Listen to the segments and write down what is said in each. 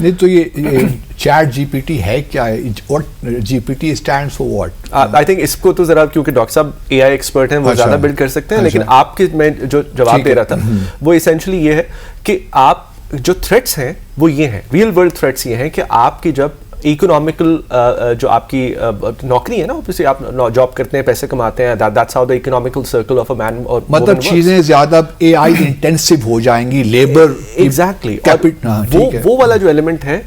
نہیں تو یہ چیٹ جی پی ٹی ہے کیا ہے؟ G P T stands for what? I think اس کو تو ذرا کیونکہ ڈاکٹر صاحب اے آئی ایکسپرٹ ہیں وہ زیادہ بلڈ کر سکتے ہیں، لیکن آپ کے میں جو جواب دے رہا تھا وہ اسینشلی یہ ہے کہ آپ جو تھریٹس ہیں وہ یہ ہیں، ریئل ورلڈ تھریٹس یہ ہیں کہ آپ کی جب اکنامیکل جو آپ کی نوکری ہے نا، اوبویسلی آپ جاب کرتے ہیں، پیسے کماتے ہیں، that's how the economical circle of a man, اور مطلب چیزیں زیادہ اے آئی انٹینسو ہو جائیں گی، لیبر ایگزیکٹلی، وہ والا جو ایلیمنٹ ہے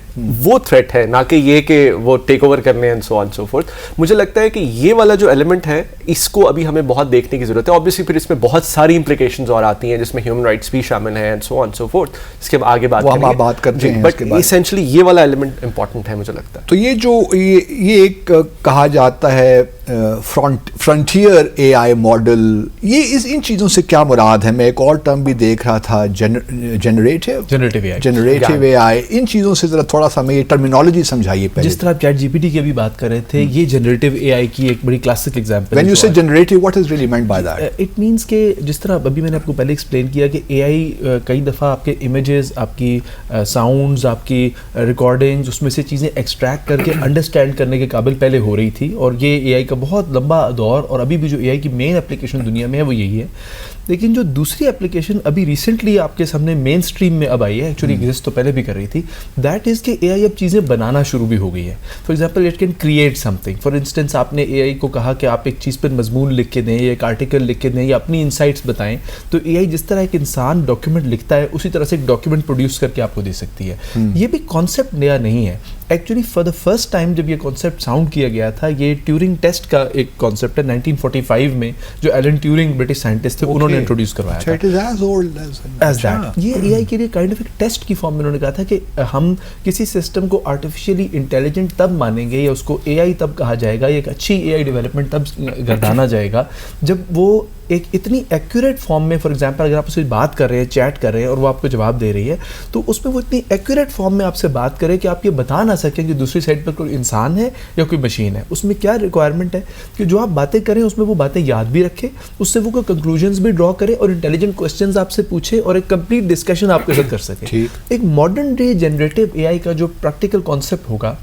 وہ تھریٹ ہے، نہ کہ یہ کہ وہ ٹیک اوور کرنے and so on so fourth. مجھے لگتا ہے کہ یہ والا جو ایلیمنٹ ہے اس کو ابھی ہمیں بہت دیکھنے کی ضرورت ہے. اوبویسلی پھر اس میں بہت ساری امپلیکیشنز اور آتی ہیں جس میں ہیومن رائٹس بھی شامل ہیں and so on so fourth, اس کے آگے بات کرتے ہیں، بٹ ایسینشلی یہ والا ایلیمنٹ امپورٹنٹ ہے مجھے لگتا ہے. تو یہ جو یہ ایک کہا جاتا ہے فرنٹیئر اے آئی ماڈل، یہ ان چیزوں سے کیا مراد ہے؟ میں ایک اور ٹرم بھی دیکھ رہا تھا، جنریٹو اے آئی. ان چیزوں سے ذرا تھوڑا سا ہمیں یہ ٹرمینالوجی سمجھائیے پہلے. جس طرح آپ چیٹ جی پی ٹی کی ابھی بات کر رہے تھے، یہ جنریٹو اے آئی کی ایک بڑی کلاسک ایگزامپل ہے. When you say generative, what is really meant by that? It means کہ جس طرح ابھی میں نے آپ کو پہلے ایکسپلین کیا کہ اے آئی کئی دفعہ آپ کے امیجز، آپ کی ساؤنڈز، آپ کی ریکارڈنگز، اس میں سے چیزیں ایکسٹریکٹ کر کے انڈرسٹینڈ کرنے کے قابل پہلے ہو رہی تھی، اور یہ اے آئی کا بہت لمبا دور، اور ابھی بھی جو اے آئی کی مین اپلیکیشن دنیا میں ہے وہ یہی ہے. لیکن جو دوسری اپلیکیشن ابھی ریسنٹلی آپ کے سامنے مین اسٹریم میں اب آئی ہے، ایکچولی ایگزسٹ تو پہلے بھی کر رہی تھی، دیٹ از کہ اے آئی اب چیزیں بنانا شروع بھی ہو گئی ہے. For example it can create some thing. For instance آپ نے اے آئی کو کہا کہ آپ ایک چیز پر مضمون لکھ کے دیں یا ایک آرٹیکل لکھ کے دیں یا اپنی انسائٹس بتائیں، تو اے آئی جس طرح ایک انسان ڈاکیومنٹ لکھتا ہے اسی طرح سے ایک ڈاکیومنٹ پروڈیوس کر کے آپ کو دے سکتی ہے. یہ بھی کانسیپٹ نیا نہیں ہے. Actually for the first time جب یہ کانسیپٹ ساؤنڈ کیا گیا تھا، یہ ٹیورنگ ٹیسٹ کا ایک کانسیپٹ ہے 1945 میں، جو ایلن ٹیورنگ برٹش سائنٹسٹ تھے انہوں نے انٹروڈیوس کروایا تھا. یہ اے آئی کے لیے کائنڈ آف ایک ٹیسٹ کی فارم میں انہوں نے کہا تھا کہ ہم کسی سسٹم کو آرٹیفیشلی انٹیلیجنٹ تب مانیں گے یا اس کو اے آئی تب کہا جائے گا، یا ایک اچھی اے آئی ڈیولپمنٹ تب گردانا جائے گا جب وہ ایک اتنی ایکوریٹ فارم میں، فار ایگزامپل اگر آپ اس سے بات کر رہے ہیں، چیٹ کر رہے ہیں اور وہ آپ کو جواب دے رہی ہے، تو اس میں وہ اتنی ایکوریٹ فارم میں آپ سے بات کرے کہ آپ یہ بتا نہ سکیں کہ دوسری سائڈ پر کوئی انسان ہے یا کوئی مشین ہے. اس میں کیا ریکوائرمنٹ ہے کہ جو آپ باتیں کریں اس میں وہ باتیں یاد بھی رکھے، اس سے وہ کوئی کنکلوژنس بھی ڈرا کرے اور انٹیلیجنٹ کوسچنز آپ سے پوچھے اور ایک کمپلیٹ ڈسکشن آپ کے ساتھ کر سکے. ایک ماڈرن ڈے جنریٹو اے آئی کا جو پریکٹیکل کانسیپٹ ہوگا،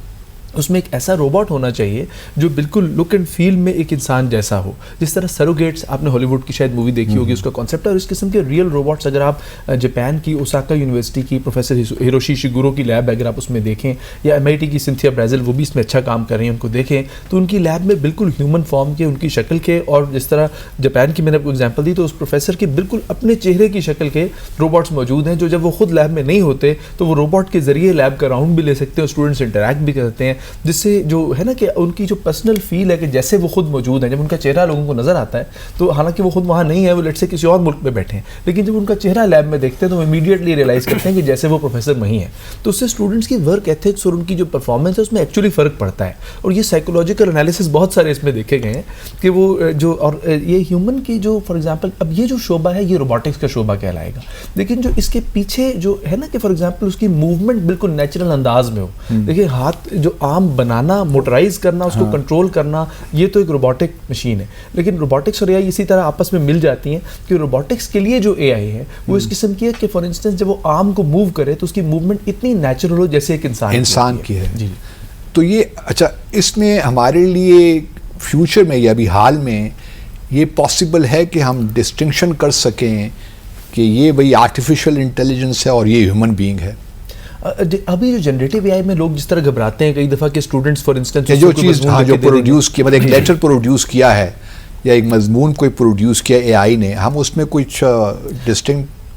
اس میں ایک ایسا روبوٹ ہونا چاہیے جو بالکل لک اینڈ فیل میں ایک انسان جیسا ہو. جس طرح سروگیٹس آپ نے ہالی ووڈ کی شاید مووی دیکھی ہوگی، اس کا کانسیپٹ ہے. اور اس قسم کے ریئل روبوٹس اگر آپ جاپان کی اوساکا یونیورسٹی کی پروفیسر ہیروشی شیگورو کی لیب اگر آپ اس میں دیکھیں، یا ایم آئی ٹی کی سنتھیا برازیل، وہ بھی اس میں اچھا کام کر رہے ہیں، ان کو دیکھیں تو ان کی لیب میں بالکل ہیومن فارم کے، ان کی شکل کے، اور جس طرح جاپان کی میں نے آپ کو ایگزامپل دی تو اس پروفیسر کی بالکل اپنے چہرے کی شکل کے روبوٹس موجود ہیں، جو جب وہ خود لیب میں نہیں ہوتے تو وہ روبوٹ کے ذریعے لیب کا راؤنڈ بھی لے سکتے ہیں اور اسٹوڈنٹس انٹریکٹ بھی کرتے ہیں، جس سے جو ہے نا کہ ان کی جو پرسنل فیل ہے کہ جیسے وہ خود موجود ہیں. جب ان کا چہرہ لوگوں کو نظر آتا ہے تو حالانکہ وہ خود وہاں نہیں ہے، وہ لیٹ سے کسی اور ملک میں بیٹھے ہیں، لیکن جب ان کا چہرہ لیب میں دیکھتے ہیں تو وہ امیڈیٹلی ریئلائز کرتے ہیں کہ جیسے وہ پروفیسر وہیں ہیں. تو اس سے اسٹوڈنٹس کی ورک ایتھکس اور ان کی جو پرفارمنس ہے اس میں ایکچولی فرق پڑتا ہے. اور یہ سائیکولوجیکل انالیسس بہت سارے اس میں دیکھے گئے ہیں کہ وہ جو، اور یہ ہیومن کی جو فار ایگزامپل اب یہ جو شعبہ ہے یہ روبوٹکس کا شعبہ کہلائے گا، لیکن جو اس کے پیچھے جو ہے نا کہ فار ایگزامپل اس کی موومنٹ بالکل نیچرل انداز میں ہو. دیکھیے ہاتھ جو آم بنانا، موٹرائز کرنا، اس کو کنٹرول کرنا، یہ تو ایک روبوٹک مشین ہے. لیکن روبوٹکس اور اے آئی اسی طرح آپس میں مل جاتی ہیں کہ روبوٹکس کے لیے جو اے آئی ہے وہ اس قسم کی ہے کہ فار انسٹنس جب وہ آرم کو موو کرے تو اس کی موومنٹ اتنی نیچرل ہو جیسے ایک انسان کی ہے. جی تو یہ اچھا، اس میں ہمارے لیے فیوچر میں یا ابھی حال میں یہ پاسبل ہے کہ ہم ڈسٹنکشن کر سکیں کہ یہ بھئی آرٹیفیشل انٹیلیجنس ہے اور یہ ہیومن بینگ ہے؟ ابھی جو جنریٹو اے آئی میں لوگ جس طرح گھبراتے ہیں کئی دفعہ کہ اسٹوڈنٹس فار انسٹنس جو چیز جو پروڈیوس کیا، مطلب ایک لیٹر پروڈیوس کیا ہے یا ایک مضمون کوئی پروڈیوس کیا اے آئی نے، ہم اس میں کچھ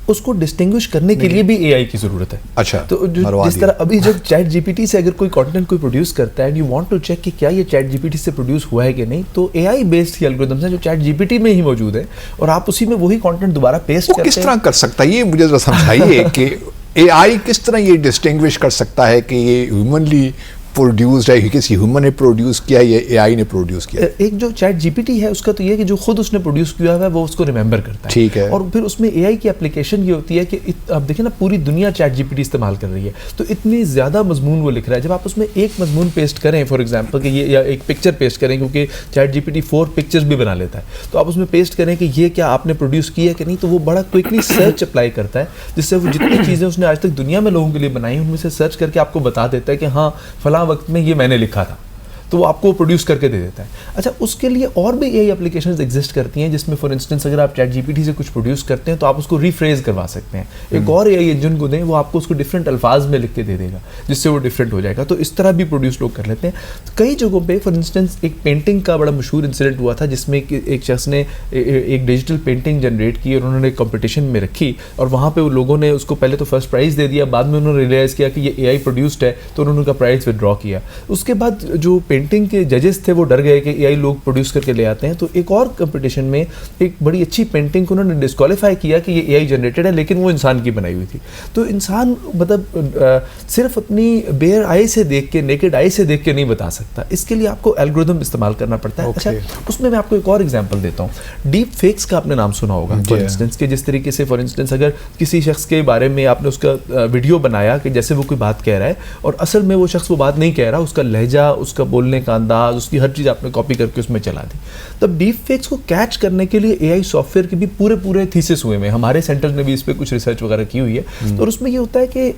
اس کو ڈسٹنگوش کرنے کے لیے بھی اے آئی کی ضرورت ہے. اچھا، تو جس طرح ابھی جب چیٹ جی پی ٹی سے اگر کوئی کانٹینٹ کوئی پروڈیوس کرتا ہے and you want to check کہ کیا یہ چیٹ جی پی ٹی سے پروڈیوس ہوا ہے کہ نہیں، تو اے آئی بیسڈ الگورتھمز ہیں جو چیٹ جی پی ٹی میں ہی موجود ہے اور آپ اسی میں وہی کانٹینٹ دوبارہ پیسٹ کرتے ہیں. کس طرح کر سکتا ہے یہ مجھے ذرا سمجھائیے کہ اے آئی کس طرح یہ ڈسٹنگوش کر سکتا ہے کہ یہ ہیومنلی پروڈیوسڈ ہے, کسی ہیومن نے پروڈیوس کیا ہے یا اے آئی نے پروڈیوس کیا؟ ایک جو چیٹ جی پی ٹی ہے اس کا تو یہ ہے کہ جو خود اس نے پروڈیوس کیا ہوا ہے وہ اس کو ریممبر کرتا ہے. ٹھیک ہے. اور پھر اس میں اے آئی کی اپلیکیشن یہ ہوتی ہے کہ آپ دیکھیں نا پوری دنیا چیٹ جی پی ٹی استعمال کر رہی ہے, تو اتنی زیادہ مضمون وہ لکھ رہا ہے. جب آپ اس میں ایک مضمون پیسٹ کریں فار ایگزامپل کہ یہ, یا ایک پکچر پیسٹ کریں, کیونکہ chat G P T 4 pictures بھی بنا لیتا ہے, تو آپ اس میں پیسٹ کریں کہ یہ کیا آپ نے پروڈیوس کیا ہے کہ نہیں, تو وہ بڑا کوئکلی سرچ اپلائی کرتا ہے, جس سے وہ جتنی چیزیں اس نے آج تک دنیا میں لوگوں کے لیے بنائی ان میں سے سرچ کر کے آپ کو بتا دیتا ہے کہ ہاں فلاں وقت میں یہ میں نے لکھا تھا, تو وہ آپ کو پروڈیوس کر کے دے دیتا ہے. اچھا اس کے لیے اور بھی اے اپلیکیشنز ایگزسٹ کرتی ہیں جس میں فار انسٹنس اگر آپ چیٹ جی پی ٹی سے کچھ پروڈیوس کرتے ہیں تو آپ اس کو ریفریز کروا سکتے ہیں, ایک اور اے آئی انجن کو دیں وہ آپ کو اس کو ڈفرینٹ الفاظ میں لکھ کے دے دے گا جس سے وہ ڈفرینٹ ہو جائے گا. تو اس طرح بھی پروڈیوس لوگ کر لیتے ہیں. کئی جگہوں پہ فار انسٹنس ایک پینٹنگ کا بڑا مشہور انسیڈنٹ ہوا تھا جس میں ایک شخص نے ایک ڈیجیٹل پینٹنگ جنریٹ کی اور انہوں نے ایک کمپٹیشن میں رکھی, اور وہاں پہ وہ لوگوں نے اس کو پہلے تو فرسٹ پرائز دے دیا, بعد میں انہوں نے ریئلائز کیا کہ یہ اے آئی پروڈیوسڈ ہے تو انہوں نے کا پرائز ودرا کیا. اس کے بعد جو پینٹنگ کے ججز تھے وہ ڈر گئے کہ اے آئی لوگ پروڈیوس کر کے لے آتے ہیں, تو ایک اور کمپٹیشن میں ایک بڑی اچھی پینٹنگ کو انہوں نے ڈسکوالیفائی کیا کہ یہ اے آئی جنریٹڈ ہے, لیکن وہ انسان کی بنائی ہوئی تھی. تو انسان مطلب صرف اپنی بیئر آئی سے دیکھ کے, نیکڈ آئی سے دیکھ کے نہیں بتا سکتا, اس کے لیے آپ کو الگوریتھم استعمال کرنا پڑتا ہے. اچھا اس میں آپ کو ایک اور ایگزامپل دیتا ہوں. ڈیپ فیکس کا آپ نے نام سنا ہوگا فار انسٹنس, کہ جس طریقے سے فار انسٹنس اگر کسی شخص کے بارے میں آپ نے اس کا ویڈیو بنایا کہ جیسے وہ کوئی بات کہہ رہا ہے اور اصل میں وہ شخص وہ بات نہیں کہہ رہا, اس کا لہجہ, اس کا بولنے کا انداز, اس کی ہر چیز آپ نے کاپی کر کے اس میں چلا دی. تب ڈیپ فیکس کو کیچ کرنے کے لیے اے آئی سافٹ ویئر کے بھی پورے تھیسس ہوئے ہیں, ہمارے سینٹر نے بھی اس پہ کچھ ریسرچ وغیرہ کی ہوئی ہے. اور اس میں یہ ہوتا ہے کہ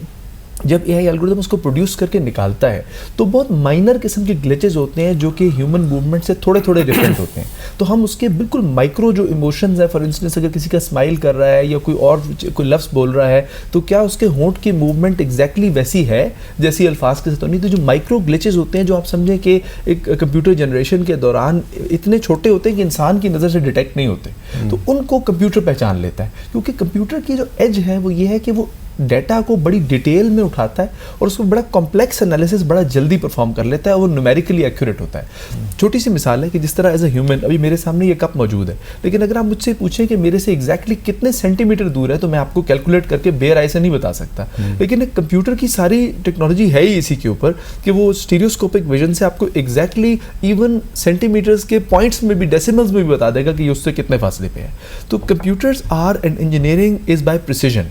جب اے آئی الگوریتھم اس کو پروڈیوس کر کے نکالتا ہے تو بہت مائنر قسم کے گلیچز ہوتے ہیں جو کہ ہیومن موومنٹ سے تھوڑے ڈفرینٹ ہوتے ہیں. تو ہم اس کے بالکل مائکرو جو ایموشنز ہیں, فار انسٹنس اگر کسی کا اسمائل کر رہا ہے یا کوئی لفظ بول رہا ہے تو کیا اس کے ہونٹ کی موومنٹ ایگزیکٹلی ویسی ہے جیسی الفاظ کے ساتھ نہیں. تو جو مائکرو گلیچز ہوتے ہیں جو آپ سمجھیں کہ ایک کمپیوٹر جنریشن کے دوران اتنے چھوٹے ہوتے ہیں کہ انسان کی نظر سے ڈیٹیکٹ نہیں ہوتے, تو ان کو کمپیوٹر پہچان لیتا ہے, کیونکہ کمپیوٹر کی جو ایج ہے وہ یہ ہے کہ وہ ڈیٹا کو بڑی ڈیٹیل میں اٹھاتا ہے اور اس کو بڑا کمپلیکس انالیسس بڑا جلدی پرفارم کر لیتا ہے, وہ نیومیریکلی ایکوریٹ ہوتا ہے. چھوٹی سی مثال ہے کہ جس طرح ایز اے ہیومن ابھی میرے سامنے یہ کپ موجود ہے, لیکن اگر آپ مجھ سے پوچھیں کہ میرے سے ایگزیکٹلی کتنے سینٹی میٹر دور ہے تو میں آپ کو کیلکولیٹ کر کے بیئر آئی سے نہیں بتا سکتا. لیکن ایک کمپیوٹر کی ساری ٹیکنالوجی ہے ہی اسی کے اوپر کہ وہ اسٹیریوسکوپک ویژن سے آپ کو ایگزیکٹلی ایون سینٹی میٹرز کے پوائنٹس میں بھی, ڈیسیملز میں بھی بتا دے گا کہ یہ اس سے کتنے فاصلے پہ ہے. تو computers are and engineering is by precision,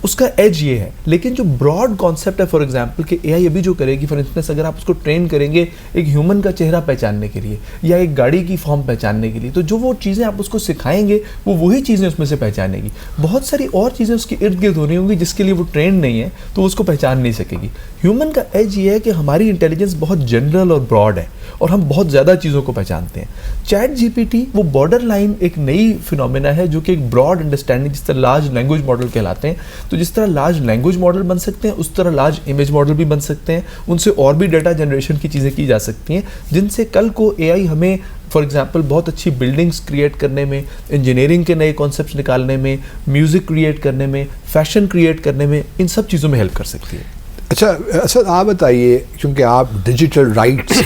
اس کا ایج یہ ہے. لیکن جو براڈ کانسیپٹ ہے فار ایگزامپل کہ اے آئی ابھی جو کرے گی, فار انسٹنس اگر آپ اس کو ٹرین کریں گے ایک ہیومن کا چہرہ پہچاننے کے لیے یا ایک گاڑی کی فارم پہچاننے کے لیے, تو جو وہ چیزیں آپ اس کو سکھائیں گے وہ وہی چیزیں اس میں سے پہچانے گی. بہت ساری اور چیزیں اس کے ارد گرد ہونی ہوں گی جس کے لیے وہ ٹرین نہیں ہے, تو اس کو پہچان نہیں سکے گی. ہیومن کا ایج یہ ہے کہ ہماری انٹیلیجنس بہت جنرل اور براڈ ہے اور ہم بہت زیادہ چیزوں کو پہچانتے ہیں. چیٹ جی پی ٹی وہ بارڈر لائن ایک نئی فینومینا ہے جو کہ ایک براڈ انڈرسٹینڈنگ, جس طرح لارج لینگویج ماڈل کہلاتے ہیں, تو جس طرح لارج لینگویج ماڈل بن سکتے ہیں اس طرح لارج امیج ماڈل بھی بن سکتے ہیں. ان سے اور بھی ڈیٹا جنریشن کی چیزیں کی جا سکتی ہیں جن سے کل کو اے آئی ہمیں فار ایگزامپل بہت اچھی بلڈنگس کریٹ کرنے میں, انجینئرنگ کے نئے کانسیپٹس نکالنے میں, میوزک کریٹ کرنے میں, فیشن کریٹ کرنے میں, ان سب چیزوں میں ہیلپ کر سکتی ہے. اچھا اسد آپ بتائیے, کیونکہ آپ ڈیجیٹل رائٹس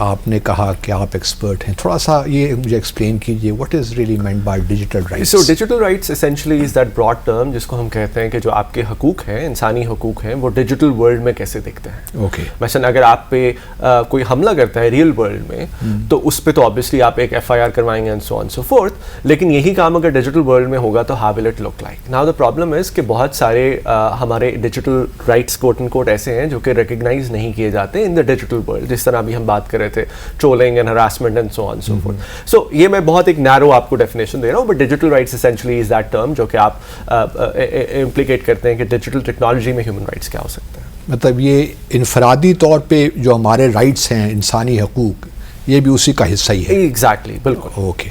آپ نے کہا کہ آپ ایکسپرٹ ہیں, تھوڑا سا یہ مجھے ایکسپلین کیجیے what is really meant by digital rights. So digital rights essentially is that broad term جس کو ہم کہتے ہیں کہ جو آپ کے حقوق ہیں, انسانی حقوق ہیں, وہ ڈیجیٹل ورلڈ میں کیسے دکھتے ہیں. اوکے, مثلاً اگر آپ پہ کوئی حملہ کرتا ہے ریئل ورلڈ میں تو اس پہ تو آبویسلی آپ ایک ایف آئی آر کروائیں گے and so on so fourth, لیکن یہی کام اگر ڈیجیٹل ورلڈ میں ہوگا تو how will it look like. Now the problem is کہ بہت سارے ہمارے digital rights quote end quote ایسے ہیں جو کہ ریکگنائز نہیں کیے جاتے ان دا ڈیجیٹل ورلڈ, جس طرح ابھی ہم بات کر رہے تھے trolling and harassment and so on so forth. سو یہ میں بہت ایک نیرو آپ کو ڈیفینیشن دے رہا ہوں, but digital rights essentially is that term جو کہ آپ امپلیکیٹ کرتے ہیں کہ ڈیجیٹل ٹیکنالوجی میں ہیومن رائٹس کیا ہو سکتے ہیں. مطلب یہ انفرادی طور پہ جو ہمارے رائٹس ہیں, انسانی حقوق, یہ بھی اسی کا حصہ ہی ہے. ایگزیکٹلی, بالکل. اوکے.